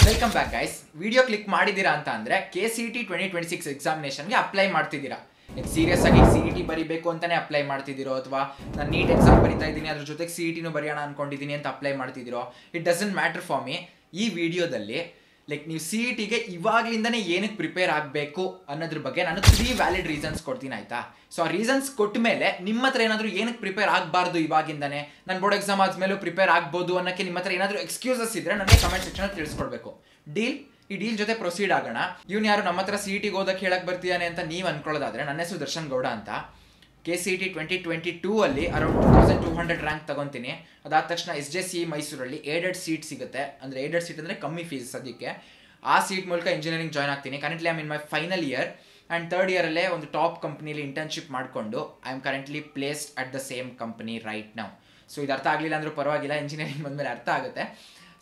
Welcome back guys. Video click ಮಾಡಿದ್ದೀರಾ ಅಂತ ಅಂದ್ರೆ KCET 2026 ಎಕ್ಸಾಮಿನೇಷನ್ಗೆ ಅಪ್ಲೈ ಮಾಡ್ತಿದ್ದೀರಾ. ಸೀರಿಯಸ್ ಆಗಿ CET ಬರಿಬೇಕು ಅಂತಾನೆ ಅಪ್ಲೈ ಮಾಡ್ತಿದ್ದೀರೋ ಅಥವಾ ನಾನು ನೀಟ್ ಎಕ್ಸಾಮ್ ಬರಿತಾ ಇದ್ದೀನಿ ಅದ್ರ ಜೊತೆಗೆ CETನೂ ಬರೆಯೋಣ ಅನ್ಕೊಂಡಿದ್ದೀನಿ ಅಂತ ಅಪ್ಲೈ ಮಾಡ್ತಿದ್ದೀರೋ, it doesn't matter for me. ಈ ವಿಡಿಯೋದಲ್ಲಿ ನೀವು CETಗೆ ಇವಾಗ್ಲಿಂದನೇ ಏನಕ್ಕೆ ಪ್ರಿಪೇರ್ ಆಗಬೇಕು ಅನ್ನೋದ್ರ ಬಗ್ಗೆ ನಾನು 3 ವ್ಯಾಲಿಡ್ ರೀಸನ್ಸ್ ಕೊಡ್ತೀನಿ, ಆಯ್ತಾ? ಸೊ ಆ ರೀಸನ್ಸ್ ಕೊಟ್ಟ ಮೇಲೆ ನಿಮ್ಮ ಹತ್ರ ಏನಾದರೂ ಏನಕ್ಕೆ ಪ್ರಿಪೇರ್ ಆಗಬಾರ್ದು ಇವಾಗಿಂದಾನೆ, ನಾನು ಬೋರ್ಡ್ ಎಕ್ಸಾಮ್ ಆದ್ಮೇಲೂ ಪ್ರಿಪೇರ್ ಆಗ್ಬೋದು ಅನ್ನೋಕ್ಕೆ ನಿಮ್ಮ ಹತ್ರ ಏನಾದರೂ ಎಕ್ಸ್ಕ್ಯೂಸಸ್ ಇದ್ರೆ ನನಗೆ ಕಮೆಂಟ್ ಸೆಕ್ಷನ್ ತಿಳಿಸ್ಕೊಡ್ಬೇಕು. ಡೀಲ್? ಈ ಡೀಲ್ ಜೊತೆ ಪ್ರೊಸೀಡ್ ಆಗೋಣ. ಇವ್ನು ಯಾರು ನಮ್ಮ ಹತ್ರ CETಗೆ ಓದಕ್ಕೆ ಹೇಳಕ್ ಬರ್ತೀಯಾನೆ ಅಂತ ನೀವು ಅನ್ಕೊಳ್ಳೋದಾದ್ರೆ, ನನ್ನ ಹೆಸರು ದರ್ಶನ್ ಗೌಡ ಅಂತ. KCET 2022 ಅಲ್ಲಿ ಅರೌಂಡ್ 2200 ರ್ಯಾಂಕ್ ತಗೊಂತೀನಿ. ಅದಾದ ತಕ್ಷಣ SJCE ಮೈಸೂರಲ್ಲಿ ಏಡೆಡ್ ಸೀಟ್ ಸಿಗುತ್ತೆ. ಅಂದರೆ ಏಡೆಡ್ ಸೀಟ್ ಅಂದರೆ ಕಮ್ಮಿ ಫೀಸ್ ಸದ್ಯಕ್ಕೆ. ಆ ಸೀಟ್ ಮೂಲಕ ಇಂಜಿನಿಯರಿಂಗ್ ಜಾಯ್ನ್ ಆಗ್ತೀನಿ. Currently I am in my final year and third ಇಯರಲ್ಲೇ ಒಂದು ಟಾಪ್ ಕಂಪ್ನಿಲಿ ಇಂಟರ್ನ್ಶಿಪ್ ಮಾಡಿಕೊಂಡು I am currently placed at the same company right now. So ಇದು ಅರ್ಥ ಆಗಲಿಲ್ಲ ಅಂದರೂ ಪರವಾಗಿಲ್ಲ, ಇಂಜಿನಿಯರಿಂಗ್ ಬಂದಮೇಲೆ ಅರ್ಥ ಆಗುತ್ತೆ.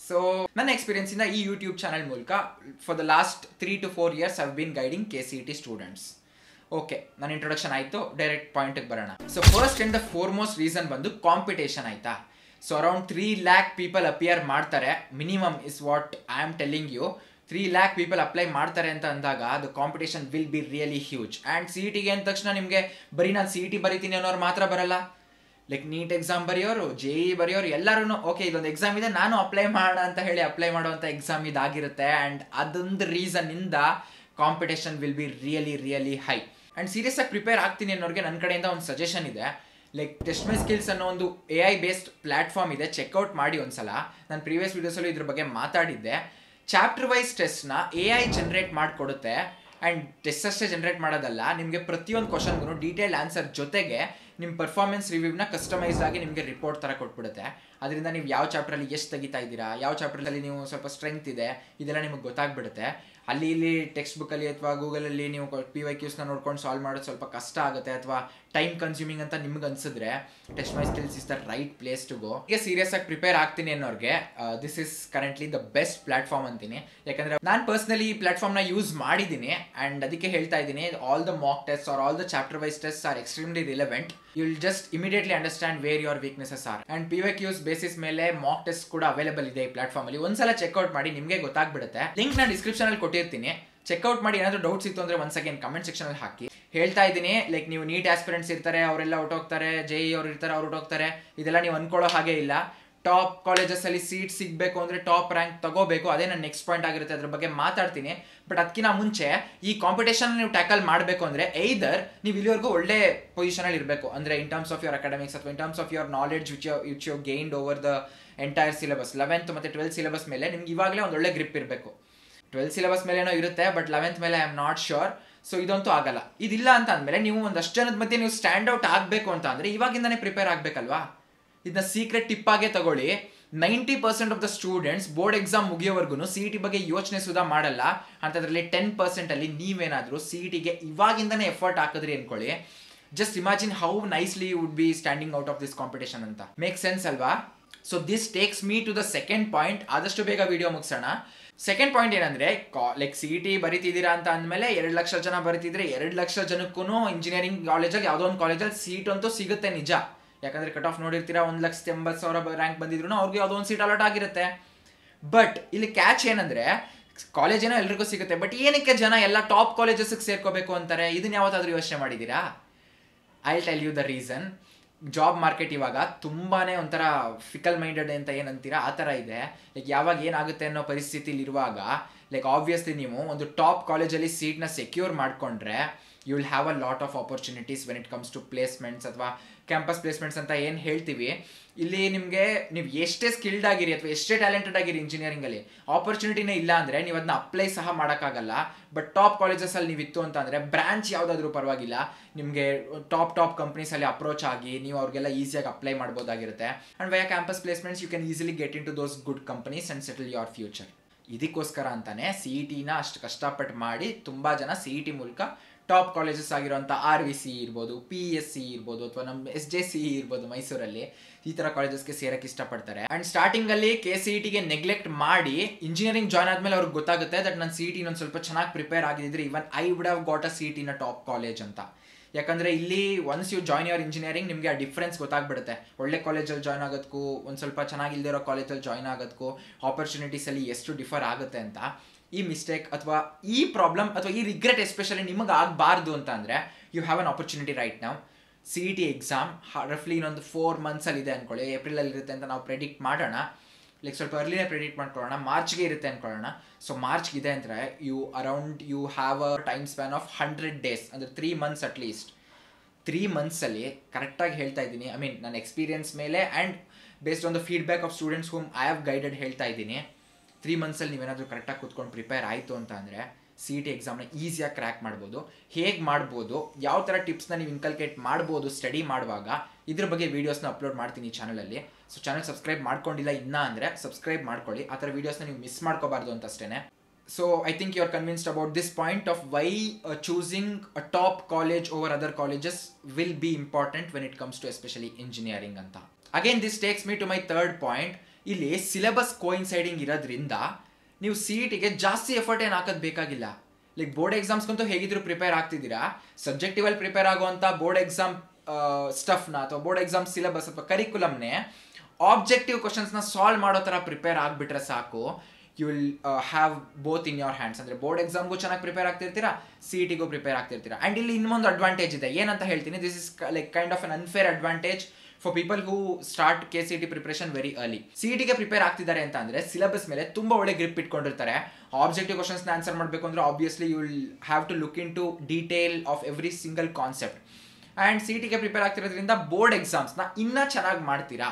ಸೊ ನನ್ನ ಎಕ್ಸ್ಪೀರಿಯನ್ಸಿಂದ ಈ ಯೂಟ್ಯೂಬ್ ಚಾನಲ್ ಮೂಲಕ for the last 3 to 4 years I been guiding KCET students. Okay, ನನ್ನ ಇಂಟ್ರೊಡಕ್ಷನ್ ಆಯಿತು, ಡೈರೆಕ್ಟ್ ಪಾಯಿಂಟಿಗೆ ಬರೋಣ. So first and the foremost reason ಬಂದು ಕಾಂಪಿಟೇಷನ್, ಆಯಿತಾ? So around 3 lakh people appear ಮಾಡ್ತಾರೆ minimum is what I am telling you. 3 lakh people apply ಮಾಡ್ತಾರೆ ಅಂತ ಅಂದಾಗ the competition will be really huge. And CETಗೆ ಅಂದ ತಕ್ಷಣ ನಿಮಗೆ ಬರೀ ನಾನು CET ಬರೀತೀನಿ ಅನ್ನೋರು ಮಾತ್ರ ಬರಲ್ಲ. ನೀಟ್ ಎಕ್ಸಾಮ್ ಬರೆಯೋರು, JEE ಬರೆಯೋರು ಎಲ್ಲರೂ ಓಕೆ ಇದೊಂದು ಎಕ್ಸಾಮ್ ಇದೆ ನಾನು ಅಪ್ಲೈ ಮಾಡೋಣ ಅಂತ ಹೇಳಿ ಅಪ್ಲೈ ಮಾಡುವಂಥ ಎಕ್ಸಾಮ್ ಇದಾಗಿರುತ್ತೆ. ಆ್ಯಂಡ್ ಅದೊಂದು ರೀಸನ್ನಿಂದ competition will be really high. And serious ಆಗಿ ಪ್ರಿಪೇರ್ ಆಗ್ತೀನಿ ಅನ್ನೋರಿಗೆ ನನ್ನ ಕಡೆಯಿಂದ ಒಂದು ಸಜೆಷನ್ ಇದೆ. ಟೆಸ್ಟ್ ಮೈ ಸ್ಕಿಲ್ಸ್ ಅನ್ನೋ ಒಂದು AI ಬೇಸ್ಡ್ ಪ್ಲಾಟ್ಫಾರ್ಮ್ ಇದೆ, ಚೆಕ್ಔಟ್ ಮಾಡಿ ಒಂದ್ಸಲ. ನಾನು ಪ್ರೀವಿಯಸ್ ವೀಡಿಯೋಸಲ್ಲೂ ಇದ್ರ ಬಗ್ಗೆ ಮಾತಾಡಿದ್ದೆ. ಚಾಪ್ಟರ್ ವೈಸ್ ಟೆಸ್ಟ್ನ AI ಜನರೇಟ್ ಮಾಡಿಕೊಡುತ್ತೆ. ಆ್ಯಂಡ್ ಟೆಸ್ಟ್ ಅಷ್ಟೇ ಜನರೇಟ್ ಮಾಡೋದಲ್ಲ, ನಿಮಗೆ ಪ್ರತಿಯೊಂದು ಕ್ವಶನ್ಗೂ ಡೀಟೇಲ್ಡ್ ಆನ್ಸರ್ ಜೊತೆಗೆ ನಿಮ್ಮ ಪರ್ಫಾರ್ಮೆನ್ಸ್ ರಿವ್ಯೂನ ಕಸ್ಟಮೈಸ್ಡ್ ಆಗಿ ನಿಮಗೆ ರಿಪೋರ್ಟ್ ಥರ ಕೊಟ್ಬಿಡುತ್ತೆ. ಅದರಿಂದ ನೀವು ಯಾವ ಚಾಪ್ಟ್ರಲ್ಲಿ ಎಷ್ಟು ತೆಗಿತಾ ಇದ್ದೀರಾ, ಯಾವ ಚಾಪ್ಟ್ರಲ್ಲಿ ನೀವು ಸ್ವಲ್ಪ ಸ್ಟ್ರೆಂತ್ ಇದೆ, ಇದೆಲ್ಲ ನಿಮಗೆ ಗೊತ್ತಾಗ್ಬಿಡುತ್ತೆ. ಅಲ್ಲಿ ಇಲ್ಲಿ ಟೆಕ್ಸ್ಟ್ ಬುಕ್ಕಲ್ಲಿ ಅಥವಾ ಗೂಗಲಲ್ಲಿ ನೀವು PYQsನ ನೋಡ್ಕೊಂಡು ಸಾಲ್ವ್ ಮಾಡೋದು ಸ್ವಲ್ಪ ಕಷ್ಟ ಆಗುತ್ತೆ ಅಥವಾ ಟೈಮ್ ಕನ್ಸ್ಯೂಮಿಂಗ್ ಅಂತ ನಿಮ್ಗೆ ಅನ್ಸಿದ್ರೆ test my skills is the right place to go. ಈಗ ಸೀರಿಯಸ್ ಆಗಿ ಪ್ರಿಪೇರ್ ಆಗ್ತೀನಿ ಅನ್ನೋರಿಗೆ this is currently the best platform ಅಂತೀನಿ. ಯಾಕಂದರೆ ನಾನು ಪರ್ಸ್ನಲಿ ಈ ಪ್ಲಾಟ್ಫಾರ್ಮ್ನ ಯೂಸ್ ಮಾಡಿದ್ದೀನಿ ಆ್ಯಂಡ್ ಅದಕ್ಕೆ ಹೇಳ್ತಾ ಇದ್ದೀನಿ, all the mock test are all the chapter wise test are extremely relevant. You will just immediately understand where your weaknesses are. And PYQs basis ಮೇಲೆ mock test ಕೂಡ ಅವೈಲೇಬಲ್ ಇದೆ ಈ ಪ್ಲಾಟ್ಫಾರ್ಮಲ್ಲಿ. ಒಂದ್ಸಲ ಚೆಕ್ಔಟ್ ಮಾಡಿ, ನಿಮಗೆ ಗೊತ್ತಾಗ್ಬಿಡುತ್ತೆ. ಲಿಂಕ್ ನಾನು ಡಿಸ್ಕ್ರಿಪ್ಷನಲ್ಲಿ ಕೊಟ್ಟಿರ್ತೀನಿ, ಚೆಕ್ಔಟ್ ಮಾಡಿ. ಏನಾದರೂ ಡೌಟ್ಸ್ ಇತ್ತು ಅಂದರೆ ಒನ್ಸ್ ಅಗೇನ್ ಕಮೆಂಟ್ ಸೆಕ್ಷನಲ್ಲಿ ಹಾಕಿ. ಹೇಳ್ತಾ ಇದ್ದೀನಿ, ನೀವು ನೀಟ್ ಆಸ್ಪಿರೆಂಟ್ಸ್ ಇರ್ತಾರೆ ಅವರೆಲ್ಲ ಹೊರಟೋಗ್ತಾರೆ, JEE ಅವ್ರು ಇರ್ತಾರೆ ಅವ್ರು ಹೊರಟೋಗ್ತಾರೆ, ಇದೆಲ್ಲ ನೀವು ಅನ್ಕೊಳ್ಳೋ ಹಾಗೆ ಇಲ್ಲ. ಟಾಪ್ ಕಾಲೇಜಸಲ್ಲಿ ಸೀಟ್ ಸಿಗಬೇಕು ಅಂದರೆ ಟಾಪ್ ರ್ಯಾಂಕ್ ತಗೋಬೇಕು, ಅದೇ ನನ್ನ ನೆಕ್ಸ್ಟ್ ಪಾಯಿಂಟ್ ಆಗಿರುತ್ತೆ, ಅದ್ರ ಬಗ್ಗೆ ಮಾತಾಡ್ತೀನಿ. ಬಟ್ ಅದಕ್ಕಿಂತ ಮುಂಚೆ ಈ ಕಾಂಪಿಟೇಷನ್ ನೀವು ಟ್ಯಾಕಲ್ ಮಾಡಬೇಕು ಅಂದರೆ ಐದರ್ ನೀವು ಇಲ್ಲಿವರೆಗೂ ಒಳ್ಳೆ ಪೊಸಿಷನಲ್ಲಿ ಇರಬೇಕು, ಅಂದರೆ in terms of your academics ಅಥವಾ in terms of your knowledge which you gained over the entire syllabus. 11th ಮತ್ತು 12th ಸಿಲೆಬಸ್ ಮೇಲೆ ನಿಮ್ಗೆ ಇವಾಗಲೇ ಒಂದು ಒಳ್ಳೆ ಗ್ರಿಪ್ ಇರಬೇಕು. 12th ಸಿಲೆಬಸ್ ಮೇಲೇನೋ ಇರುತ್ತೆ, ಬಟ್ 11th ಮೇಲೆ I am not sure. So ಇದಂತೂ ಆಗಲ್ಲ. ಇದಿಲ್ಲ ಅಂತ ಅಂದಮೇಲೆ ನೀವು ಒಂದಷ್ಟು ಜನದ ಮಧ್ಯೆ ನೀವು ಸ್ಟ್ಯಾಂಡ್ ಔಟ್ ಆಗಬೇಕು ಅಂತ ಅಂದರೆ ಇವಾಗಿಂದನೇ ಪ್ರಿಪೇರ್ ಆಗಬೇಕಲ್ವಾ? ಇದನ್ನ ಸೀಕ್ರೆಟ್ ಟಿಪ್ ಆಗೇ ತಗೊಳ್ಳಿ. 90% of the students board exam ಮುಗಿಯೋವರೆಗೂ CET ಬಗ್ಗೆ ಯೋಚನೆ ಸುಧಾ ಮಾಡಲ್ಲ. ಅಂಥದ್ರಲ್ಲಿ 10% ಅಲ್ಲಿ ನೀವೇನಾದರೂ CETಗೆ ಇವಾಗಿಂದನೇ ಎಫರ್ಟ್ ಹಾಕಿದ್ರಿ ಅನ್ಕೊಳ್ಳಿ, just imagine how nicely you would be standing out of this competition ಅಂತ. ಮೇಕ್ ಸೆನ್ಸ್ ಅಲ್ವಾ? So this takes me to the second point. ಆದಷ್ಟು ಬೇಗ ವಿಡಿಯೋ ಮುಗಿಸೋಣ. ಸೆಕೆಂಡ್ ಪಾಯಿಂಟ್ ಏನಂದರೆ, CET ಬರೀತಿದ್ದೀರಾ ಅಂತ ಅಂದಮೇಲೆ 2 ಲಕ್ಷ ಜನ ಬರೀತಿದ್ರೆ 2 ಲಕ್ಷ ಜನಕ್ಕೂ ಇಂಜಿನಿಯರಿಂಗ್ ಕಾಲೇಜಲ್ಲಿ ಯಾವುದೋ ಒಂದು ಕಾಲೇಜಲ್ಲಿ ಸೀಟ್ ಅಂತೂ ಸಿಗುತ್ತೆ ನಿಜ. ಯಾಕಂದರೆ ಕಟ್ ಆಫ್ ನೋಡಿರ್ತೀರಾ, 1,80,000 ರ್ಯಾಂಕ್ ಬಂದಿದ್ರು ಅವ್ರಿಗೆ ಯಾವುದೋ ಒಂದು ಸೀಟ್ ಅಲಾಟ್ ಆಗಿರುತ್ತೆ. ಬಟ್ ಇಲ್ಲಿ ಕ್ಯಾಚ್ ಏನಂದರೆ, ಕಾಲೇಜ್ ಏನೋ ಎಲ್ರಿಗೂ ಸಿಗುತ್ತೆ, ಬಟ್ ಏನಕ್ಕೆ ಜನ ಎಲ್ಲ ಟಾಪ್ ಕಾಲೇಜಸ್ಗೆ ಸೇರ್ಕೋಬೇಕು ಅಂತಾರೆ? ಇದನ್ನ ಯಾವತ್ತಾದ್ರೂ ಯೋಚನೆ ಮಾಡಿದ್ದೀರಾ? I tell you the reason. Job market ಇವಾಗ ತುಂಬಾ ಒಂಥರ ಫಿಕಲ್ ಮೈಂಡೆಡ್ ಅಂತ ಏನಂತೀರಾ ಆ ಥರ ಇದೆ. ಯಾವಾಗ ಏನಾಗುತ್ತೆ ಅನ್ನೋ ಪರಿಸ್ಥಿತಿಲಿರುವಾಗ ಆಬ್ವಿಯಸ್ಲಿ ನೀವು ಒಂದು ಟಾಪ್ ಕಾಲೇಜಲ್ಲಿ ಸೀಟ್ನ ಸೆಕ್ಯೂರ್ ಮಾಡಿಕೊಂಡ್ರೆ you will have a lot of opportunities when it comes to placements ಅಥವಾ ಕ್ಯಾಂಪಸ್ ಪ್ಲೇಸ್ಮೆಂಟ್ಸ್ ಅಂತ ಏನು ಹೇಳ್ತೀವಿ. ಇಲ್ಲಿ ನಿಮಗೆ ನೀವು ಎಷ್ಟೇ ಸ್ಕಿಲ್ಡ್ ಆಗಿರಿ ಅಥವಾ ಎಷ್ಟೇ ಟ್ಯಾಲೆಂಟೆಡ್ ಆಗಿರಿ ಇಂಜಿನಿಯರಿಂಗಲ್ಲಿ, ಆಪರ್ಚುನಿಟಿನೇ ಇಲ್ಲ ಅಂದರೆ ನೀವು ಅದನ್ನ ಅಪ್ಲೈ ಸಹ ಮಾಡೋಕ್ಕಾಗಲ್ಲ. ಬಟ್ ಟಾಪ್ ಕಾಲೇಜಸಲ್ಲಿ ನೀವು ಇತ್ತು ಅಂತ ಅಂದರೆ ಬ್ರಾಂಚ್ ಯಾವುದಾದ್ರೂ ಪರವಾಗಿಲ್ಲ, ನಿಮಗೆ ಟಾಪ್ ಕಂಪ್ನೀಸಲ್ಲಿ ಅಪ್ರೋಚ್ ಆಗಿ ನೀವು ಅವ್ರಿಗೆಲ್ಲ ಈಸಿಯಾಗಿ ಅಪ್ಲೈ ಮಾಡ್ಬೋದಾಗಿರುತ್ತೆ. And why campus placements you can easily get in to those good companies and settle your future. ಇದಕ್ಕೋಸ್ಕರ ಅಂತಾನೆ CETನ ಅಷ್ಟು ಕಷ್ಟಪಟ್ಟು ಮಾಡಿ ತುಂಬ ಜನ CET ಮೂಲಕ ಟಾಪ್ ಕಾಲೇಜಸ್ ಆಗಿರುವಂಥ RVC ಇರ್ಬೋದು, PSC ಇರ್ಬೋದು, ಅಥವಾ ನಮ್ಮ SJCE ಇರ್ಬೋದು ಮೈಸೂರಲ್ಲಿ, ಈ ಥರ ಕಾಲೇಜಸ್ಗೆ ಸೇರಕ್ಕೆ ಇಷ್ಟಪಡ್ತಾರೆ. ಆ್ಯಂಡ್ ಸ್ಟಾರ್ಟಿಂಗಲ್ಲಿ KCETಗೆ ನೆಗ್ಲೆಕ್ಟ್ ಮಾಡಿ ಇಂಜಿನಿಯರಿಂಗ್ ಜಾಯ್ನ್ ಆದಮೇಲೆ ಅವ್ರಿಗೆ ಗೊತ್ತಾಗುತ್ತೆ ದಟ್ ನಾನು CET ಇನ್ನೊಂದು ಸ್ವಲ್ಪ ಚೆನ್ನಾಗಿ ಪ್ರಿಪೇರ್ ಆಗಿದ್ದರೆ even I would have got a seat in a top college ಅಂತ. ಯಾಕಂದರೆ ಇಲ್ಲಿ once you join your engineering ನಿಮಗೆ ಆ ಡಿಫ್ರೆನ್ಸ್ ಗೊತ್ತಾಗ್ಬಿಡುತ್ತೆ. ಒಳ್ಳೆ ಕಾಲೇಜಲ್ಲಿ ಜಾಯ್ನ್ ಆಗೋದಕ್ಕೂ ಒಂದು ಸ್ವಲ್ಪ ಚೆನ್ನಾಗಿಲ್ದಿರೋ ಕಾಲೇಜಲ್ಲಿ ಜಾಯ್ನ್ ಆಗೋದಕ್ಕೂ ಆಪರ್ಚುನಿಟೀಸಲ್ಲಿ ಎಷ್ಟು ಡಿಫರ್ ಆಗುತ್ತೆ ಅಂತ. ಈ ಮಿಸ್ಟೇಕ್ ಅಥವಾ ಈ ಪ್ರಾಬ್ಲಮ್ ಅಥವಾ ಈ ರಿಗ್ರೆಟ್ ಎಸ್ಪೆಷಲಿ ನಿಮಗೆ ಆಗಬಾರ್ದು ಅಂತ ಅಂದರೆ you have an opportunity right ನಾವು. CET ಎಕ್ಸಾಮ್ ರಫ್ಲಿ ಇನ್ನೊಂದು 4 ಮಂತ್ಸಲ್ಲಿ ಇದೆ ಅಂದ್ಕೊಳ್ಳಿ. ಏಪ್ರಿಲಲ್ಲಿ ಇರುತ್ತೆ ಅಂತ ನಾವು ಪ್ರೆಡಿಕ್ಟ್ ಮಾಡೋಣ, ಲೈಕ್ ಸ್ವಲ್ಪ ಅರ್ಲಿನೇ ಪ್ರೆಡಿಕ್ಟ್ ಮಾಡ್ಕೊಳ್ಳೋಣ. ಮಾರ್ಚ್ಗೆ ಇರುತ್ತೆ ಅಂದ್ಕೊಳ್ಳೋಣ. ಸೊ ಮಾರ್ಚ್ಗೆ ಇದೆ ಅಂದರೆ you have a time span of 100 days, ಅಂದರೆ 3 months ಅಟ್ಲೀಸ್ಟ್. 3 monthsಲ್ಲಿ ಕರೆಕ್ಟಾಗಿ ಹೇಳ್ತಾ ಇದ್ದೀನಿ, ಐ ಮೀನ್ ನನ್ನ ಎಕ್ಸ್ಪೀರಿಯನ್ಸ್ ಮೇಲೆ and based on the feedback of students whom I have guided ಹೇಳ್ತಾ ಇದ್ದೀನಿ. 3 monthsಲ್ಲಿ ನೀವೇನಾದರೂ ಕರೆಕ್ಟಾಗಿ ಕೂತ್ಕೊಂಡು ಪ್ರಿಪೇರ್ ಆಯಿತು ಅಂತ ಅಂದರೆ CET ಎಕ್ಸಾಮ್ನ ಈಸಿಯಾಗಿ ಕ್ರ್ಯಾಕ್ ಮಾಡ್ಬೋದು. ಹೇಗೆ ಮಾಡ್ಬೋದು, ಯಾವ ಥರ ಟಿಪ್ಸ್ನ ನೀವು ಇನ್ಕಲ್ಕೇಟ್ ಮಾಡ್ಬೋದು ಸ್ಟಡಿ ಮಾಡುವಾಗ, ಇದ್ರ ಬಗ್ಗೆ ವೀಡಿಯೋಸ್ನ ಅಪ್ಲೋಡ್ ಮಾಡ್ತೀನಿ ಈ ಚಾನಲಲ್ಲಿ. ಸೊ ಚಾನಲ್ ಸಬ್ಸ್ಕ್ರೈಬ್ ಮಾಡ್ಕೊಂಡಿಲ್ಲ ಇನ್ನೂ ಅಂದರೆ ಸಬ್ಸ್ಕ್ರೈಬ್ ಮಾಡ್ಕೊಳ್ಳಿ. ಆ ಥರ ವೀಡಿಯೋಸ್ನ ನೀವು ಮಿಸ್ ಮಾಡ್ಕೋಬಾರ್ದು ಅಂತ ಅಷ್ಟೇ. So I think you are convinced about this point of why choosing a top college over other colleges will be important when it comes to especially engineering ಅಂತ. Again this takes me to my third point. ಇಲ್ಲಿ syllabus coinciding ಇರೋದ್ರಿಂದ ನೀವು CETಗೆ ಜಾಸ್ತಿ effort ಏನು ಹಾಕೋದು ಬೇಕಾಗಿಲ್ಲ. Like board ಎಕ್ಸಾಮ್ಸ್ಗಂತೂ ಹೇಗಿದ್ರು prepare ಆಗ್ತಿದ್ದೀರಾ. ಸಬ್ಜೆಕ್ಟಿವಲ್ಲಿ prepare ಆಗುವಂಥ ಬೋರ್ಡ್ ಎಕ್ಸಾಮ್ ಸ್ಟಫ್ನ ಅಥವಾ ಬೋರ್ಡ್ ಎಕ್ಸಾಮ್ ಸಿಲೆಬಸ್ ಅಥವಾ ಕರಿಕ್ಯುಲಮ್ನೇ ಆಬ್ಜೆಕ್ಟಿವ್ ಕ್ವಶನ್ಸ್ನ ಸಾಲ್ವ್ ಮಾಡೋ ಥರ ಪ್ರಿಪೇರ್ ಆಗಿಬಿಟ್ರೆ ಸಾಕು. You will have both in your hands. ಅಂದರೆ ಬೋರ್ಡ್ ಎಕ್ಸಾಮ್ಗೂ ಚೆನ್ನಾಗಿ ಪ್ರಿಪೇರ್ ಆಗ್ತಿರ್ತೀರಾ, CETಗೂ ಪ್ರಿಪೇರ್ ಆಗ್ತಿರ್ತೀರಾ. ಆ್ಯಂಡ್ ಇಲ್ಲಿ ಇನ್ನೊಂದು ಅಡ್ವಾಂಟೇಜ್ ಇದೆ, ಏನಂತ ಹೇಳ್ತೀನಿ. This is like kind of an unfair advantage for people who start KCET preparation very early. CETಗೆ ಪ್ರಿಪೇರ್ ಆಗ್ತಿದ್ದಾರೆ ಅಂತ ಅಂದರೆ ಸಿಲೆಬಸ್ ಮೇಲೆ ತುಂಬ ಒಳ್ಳೆ ಗ್ರಿಪ್ ಇಟ್ಕೊಂಡಿರ್ತಾರೆ. ಆಬ್ಜೆಕ್ಟಿವ್ ಕ್ವಶನ್ಸ್ನ ಆನ್ಸರ್ ಮಾಡಬೇಕು ಅಂದರೆ obviously you will have to look in to detail of every single concept. And CETಗೆ ಪ್ರಿಪೇರ್ ಆಗ್ತಿರೋದ್ರಿಂದ ಬೋರ್ಡ್ ಎಕ್ಸಾಮ್ಸ್ನ ಇನ್ನೂ ಚೆನ್ನಾಗಿ ಮಾಡ್ತೀರಾ.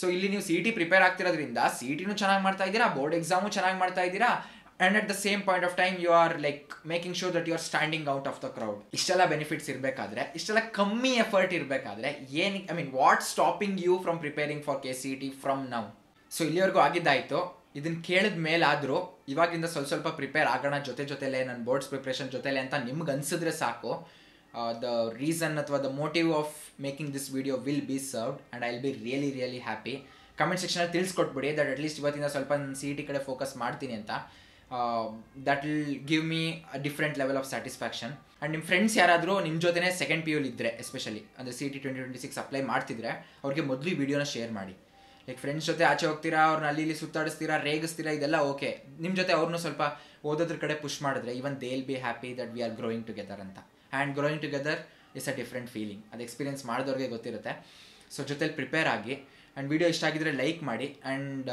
ಸೊ ಇಲ್ಲಿ ನೀವು CET ಪ್ರಿಪೇರ್ ಆಗ್ತಿರೋದ್ರಿಂದ CETನೂ ಚೆನ್ನಾಗಿ ಮಾಡ್ತಾ ಇದ್ದೀರಾ, ಬೋರ್ಡ್ ಎಕ್ಸಾಮು ಚೆನ್ನಾಗಿ ಮಾಡ್ತಾ ಇದ್ದೀರಾ, and at the same point of time you are like making sure that you are standing out of the crowd. ಇಷ್ಟೆಲ್ಲ ಬೆನಿಫಿಟ್ಸ್ ಇರಬೇಕಾದ್ರೆ, ಇಷ್ಟೆಲ್ಲ ಕಮ್ಮಿ ಎಫರ್ಟ್ ಇರಬೇಕಾದ್ರೆ ಏನಕ್ಕೆ, I mean what stopping you from preparing for KCET from now? So ಇಲ್ಲಿವರೆಗೂ ಆಗಿದ್ದಾಯಿತು. ಇದನ್ನು ಕೇಳಿದ ಮೇಲಾದರೂ ಇವಾಗಿಂದ ಸ್ವಲ್ಪ ಪ್ರಿಪೇರ್ ಆಗೋಣ ಜೊತೆಲೇ, ನನ್ನ ಬೋರ್ಡ್ಸ್ ಪ್ರಿಪ್ರೇಷನ್ ಜೊತೆಲೆ ಅಂತ ನಿಮ್ಗೆ ಅನಿಸಿದ್ರೆ ಸಾಕು. ದ ರೀಸನ್ ಅಥವಾ the motive of making this video will be served and I will be really happy. Comment ಸೆಕ್ಷನಲ್ಲಿ ತಿಳಿಸ್ಕೊಟ್ಬಿಡಿ ದಟ್ ಅಟ್ಲೀಸ್ಟ್ ಇವತ್ತಿಂದ ಸ್ವಲ್ಪ ನಾನು CET ಕಡೆ ಫೋಕಸ್ ಮಾಡ್ತೀನಿ ಅಂತ. That will give me a different level of satisfaction. And ನಿಮ್ಮ friends ಯಾರಾದರೂ ನಿಮ್ಮ ಜೊತೆನೇ ಸೆಕೆಂಡ್ PU ಇದ್ದರೆ, ಎಸ್ಪೆಷಲಿ ಅಂದರೆ CET 2026 ಅಪ್ಲೈ ಮಾಡ್ತಿದ್ರೆ ಅವ್ರಿಗೆ ಮೊದಲು ಈ ವಿಡಿಯೋನ ಶೇರ್ ಮಾಡಿ. ಲೈಕ್ ಫ್ರೆಂಡ್ಸ್ ಜೊತೆ ಆಚೆ ಹೋಗ್ತೀರಾ, ಅವ್ರನ್ನ ಅಲ್ಲಿ ಸುತ್ತಾಡಿಸ್ತೀರಾ, ರೇಗಿಸ್ತೀರಾ, ಇದೆಲ್ಲ ಓಕೆ. ನಿಮ್ಮ ಜೊತೆ ಅವ್ರನ್ನೂ ಸ್ವಲ್ಪ ಓದೋದ್ರ ಕಡೆ ಪುಷ್ ಮಾಡಿದ್ರೆ even they will be happy that we are growing together ಅಂತ. And growing together is a different feeling. ಅದು ಎಕ್ಸ್ಪೀರಿಯನ್ಸ್ ಮಾಡಿದವ್ರಿಗೆ ಗೊತ್ತಿರುತ್ತೆ. ಸೊ ಜೊತೆಲಿ ಪ್ರಿಪೇರ್ ಆಗಿ. ಆ್ಯಂಡ್ ವಿಡಿಯೋ ಇಷ್ಟ ಆಗಿದ್ರೆ ಲೈಕ್ ಮಾಡಿ. ಆ್ಯಂಡ್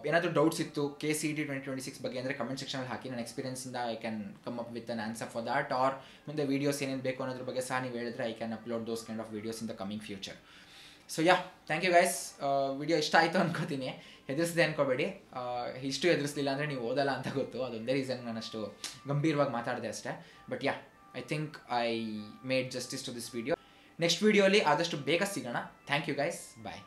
ಏನಾದರೂ ಡೌಟ್ಸ್ ಇತ್ತು KCET 2026 ಬಗ್ಗೆ ಅಂದರೆ ಕಮೆಂಟ್ ಸೆಕ್ಷನಲ್ಲಿ ಹಾಕಿ. ನನ್ನ ಎಕ್ಸ್ಪೀರಿಯನ್ಸಿಂದ I can come up with an answer for that. Or ಮುಂದೆ ವೀಡಿಯೋಸ್ ಏನೇನು ಬೇಕು ಅನ್ನೋದ್ರ ಬಗ್ಗೆ ಸಹ ನೀವು ಹೇಳಿದ್ರೆ I can upload those kind of videos in the coming future. So thank you guys. Video ಇಷ್ಟ ಆಯಿತು ಅನ್ಕೋತೀನಿ. ಹೆದರಿಸಿದೆ ಅನ್ಕೋಬೇಡಿ. ಇಷ್ಟು ಹೆದರಿಸಲಿಲ್ಲ ಅಂದರೆ ನೀವು ಓದಲ್ಲ ಅಂತ ಗೊತ್ತು. ಅದೊಂದೇ ರೀಸನ್ ನಾನು ಅಷ್ಟು ಗಂಭೀರವಾಗಿ ಮಾತಾಡಿದೆ ಅಷ್ಟೇ. But I think I made justice to this video. Next ವಿಡಿಯೋಲಿ ಆದಷ್ಟು ಬೇಗ ಸಿಗೋಣ. Thank you guys. ಬಾಯ್.